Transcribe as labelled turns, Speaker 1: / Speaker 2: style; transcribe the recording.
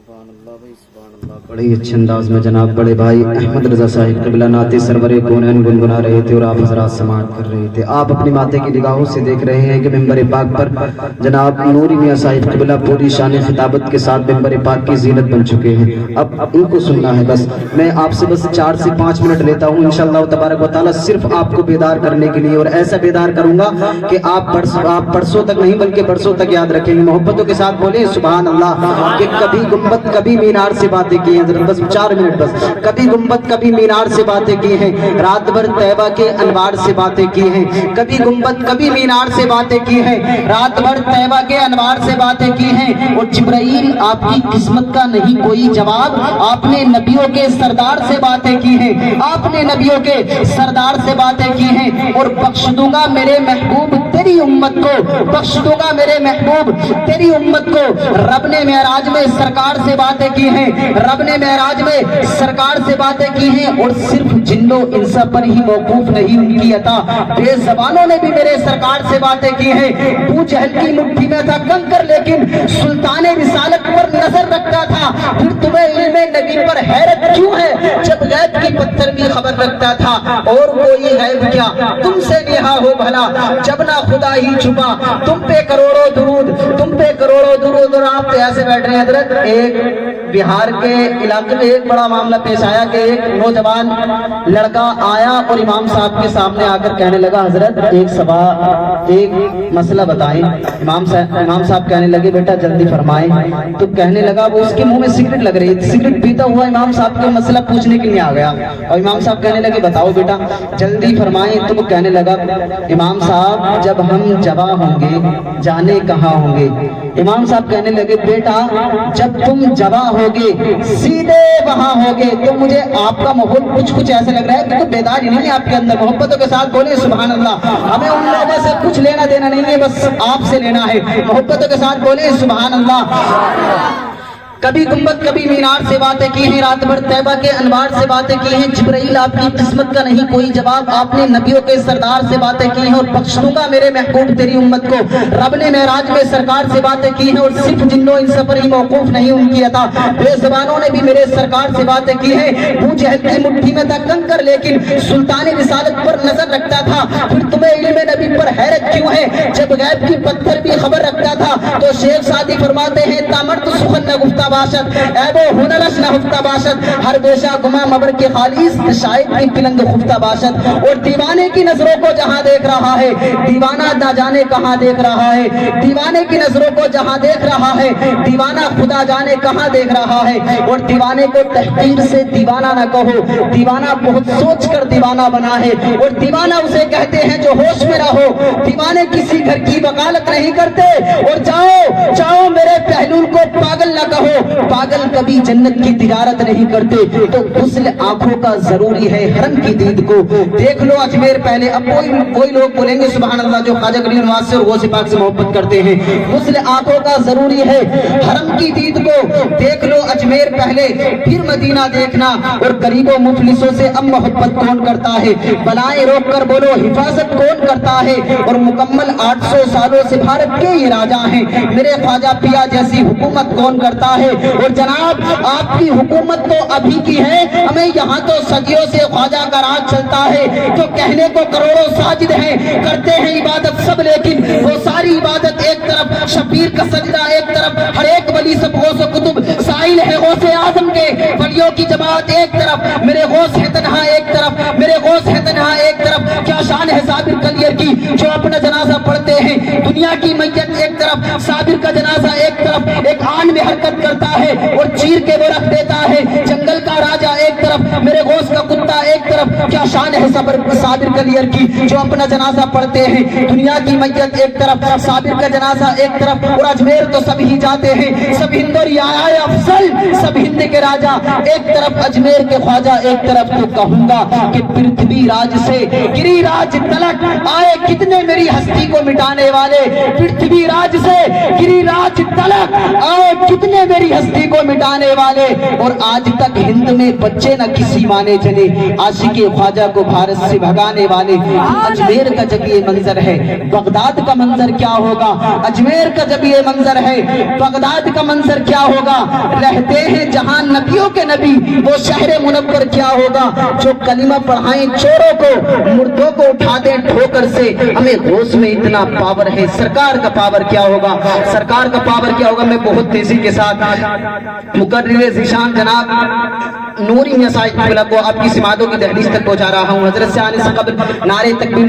Speaker 1: बड़े ही अच्छे अंदाज में जनाब बड़े भाई अहमद रजा साहिब क़िबला नाते सरवरे कौनैन गुनगुना रहे थे और आप हज़रात समाअत कर रहे थे। आप अपनी माते की निगाहों से देख रहे हैं कि मिंबर पाक पर जनाब नूरी मियाँ साहिब क़िबला पूरी शान खिताबत के साथ मिंबर पाक की जीनत बन चुके हैं। अब इनको सुनना है बस। मैं आपसे बस 4 से 5 मिनट लेता हूँ इंशाअल्लाह तबारक व तआला, सिर्फ आपको बेदार करने के लिए, और ऐसा बेदार करूंगा कि आप परसों तक नहीं बल्कि बरसों तक याद रखेंगे। मोहब्बतों के साथ बोले सुभान अल्लाह। कि कभी गुंबद कभी मीनार से बातें की हैं, बस 4 मिनट बस। कभी गुंबद कभी मीनार से बातें की हैं, रात भर तैबा के अनवार से बातें की हैं। कभी गुंबद कभी मीनार से बातें की हैं, रात भर तैबा के अनवार से बातें की हैं। और जिब्राइल आपकी किस्मत का नहीं कोई जवाब, आपने नबियों के सरदार से बातें की हैं, आपने नबियों के सरदार से बातें की हैं। और बख्श दूंगा मेरे महबूब तेरी उम्मत को, बख्श दूंगा मेरे महबूब तेरी उम्मत को। रब ने मेराज में सरकार से बातें की हैं, रब ने मेराज में सरकार से बातें की हैं। और सिर्फ जिन्नो इंसा पर ही मौकूफ नहीं उनकी अता, बेज़बानों ने भी मेरे सरकार से बातें की हैं। अबू जहल की मुट्ठी में था कंकर लेकिन सुल्तान रिसालत पर नजर रखता था। फिर तुम्हें इल्मे नबी पर हैरत क्यों है, जब गैब की पत्थर की खबर रखता था। और कोई गैब क्या तुमसे नेहा हो भला, जब ना खुदा ही छुपा। तुम पे करोड़ों दुरूद, तुम पे करोड़ों दुरूद। और आप तो ऐसे बैठ रहे हैं हजरत। एक बिहार के इलाके में एक बड़ा मामला पेश आया कि एक नौजवान लड़का आया और इमाम साहब के सामने आकर कहने लगा हजरत एक मसला बताएं। इमाम साहब कहने लगे बेटा जल्दी फरमाएं। तो कहने लगा, वो इसके मुंह में सिगरेट लग रही थी, सिगरेट पीता हुआ इमाम साहब को मसला पूछने के लिए आ गया। और इमाम साहब कहने लगे बताओ बेटा जल्दी फरमाएं। तो वो कहने लगा इमाम साहब जब हम जवां होंगे जाने कहाँ होंगे। इमाम साहब कहने लगे बेटा जब तुम जवां होगे सीधे वहां होगे। तो मुझे आपका माहौल कुछ ऐसा लग रहा है कि बेदारी नहीं है आपके अंदर। मोहब्बतों के साथ बोले सुभान अल्लाह। हमें उन लोगों से कुछ लेना देना नहीं है, बस आपसे लेना है। मोहब्बतों के साथ बोले सुभान अल्लाह। कभी गुंबद कभी मीनार से बातें की हैं, रात भर तैबा के अनवार से बातें की हैं। जिब्राइल आपकी किस्मत का नहीं कोई जवाब, आपने नबियों के सरदार से बातें की हैं। और बख्श दूंगा मेरे महबूब तेरी उम्मत को। रब ने मेराज में सरकार से बातें की हैं। और सिर्फ जिन्नो इन पर ही मौकूफ नहीं उनकी अता, बेज़बानों ने भी मेरे सरकार से बातें की हैं। अबू जहल की मुट्ठी में था कंकर लेकिन सुल्तान रिसालत पर नजर रखता था। फिर तुम्हें इल्मे नबी पर हैरत क्यों है, जब गैब की पत्थर भी खबर रखता था। तो शेख सादी फरमाते हैं तामर्द सुखन न गुफ्ता बाशत, ऐबो हुनरश न हुफ्ता बाशत, हर बेशा गुमा मबर के खालिस शायद की पिलंग खुफ्ता बाशत। और दीवाने की नजरों को जहां देख रहा है दीवाना ना जाने कहां देख रहा है। दीवाने की नजरों को जहां देख रहा है दीवाना खुदा जाने कहां देख रहा है। और दीवाने को तहकीर से दीवाना न कहो, दीवाना बहुत सोच कर दीवाना बना है। और दीवाना उसे कहते हैं जो होश में ना हो। दीवाने किसी घर की वकालत नहीं करते। और जाओ जाओ मेरे पहलू को पागल न कहो, पागल कभी जन्नत की तिजारत नहीं करते। तो गुस्ल आंखों का जरूरी है हरम की दीद को देख लो अजमेर पहले। अब कोई लोग बोलेंगे सुभान अल्लाह जो ख्वाजा गरीब नवाज से और गौसे पाक से मोहब्बत करते हैं। गुस्ल आंखों का जरूरी है हरम की दीद को देख लो अजमेर पहले फिर मदीना देखना। और गरीबों मुफलिसों से अब मोहब्बत कौन करता है, बलाएं रोक कर बोलो हिफाजत कौन करता है। और मुकम्मल 800 सालों से भारत के ये राजा हैं, मेरे ख्वाजा पिया जैसी हुकूमत कौन करता है। और जनाब आपकी हुकूमत तो अभी की है, हमें यहाँ तो सदियों से ख्वाजा का राज चलता है। तो कहने को करोड़ों साजिद हैं, करते हैं इबादत सब लेकिन वो सारी इबादत एक तरफ, शबीर का सजदा एक तरफ, हर एक वली सब गौस कुतुब साइल है गौसे आजम के, वलियों की जमात एक तरफ, मेरे गौस है तन्हा एक तरफ, मेरे गौस है तन्हा एक तरफ। क्या शान है साबिर कलियर की जो अपना जनाजा पढ़ते हैं, दुनिया की मैयत एक तरफ, साबिर का जनाजा एक तरफ। एक आन में हरकत करता है और चीर के वो रख देता है, जंगल का राजा एक तरफ, मेरे गौस का कुत्ता एक तरफ। क्या शान है साबिर कलियर की जो अपना जनाजा पढ़ते हैं, दुनिया की मैयत एक तरफ, साबिर का जनाजा एक तरफ। और अजमेर तो सब ही जाते हैं, सब हिंद और आया अफसल, सब हिंद के राजा एक तरफ, अजमेर के ख्वाजा एक तरफ। तो कहूंगा कि पृथ्वी राज से गिरिराज तलक आए कितने मेरी हस्ती को मिटाने वाले, पृथ्वी राज से गिरिराज तलक आए कितने मेरी हस्ती को मिटाने वाले। और आज तक हिंद में बच्चे न किसी माने चले, आशिके ख्वाजा को भारत से भगाने वाले। अजमेर का जब ये मंजर है, बगदाद का मंजर क्या होगा? अजमेर का जब ये मंजर है, बगदाद का मंजर क्या होगा? रहते हैं जहां नबियों के नबी, वो शहर मुनव्वर क्या होगा? जो कलिमा पढ़ाएं चोरों को, मुर्दों को उठा दें ठोकर से। हमें होश में इतना पावर है, सरकार का पावर क्या होगा? सरकार का पावर क्या होगा? मैं बहुत तेजी के साथ मुकर्रिर ज़ीशान जनाब नूरी मियां साहिब को आपकी सिमातों की दहलीज तक पहुंचा रहा हूं। हजरत से आने से कब्ल नारे तकबीर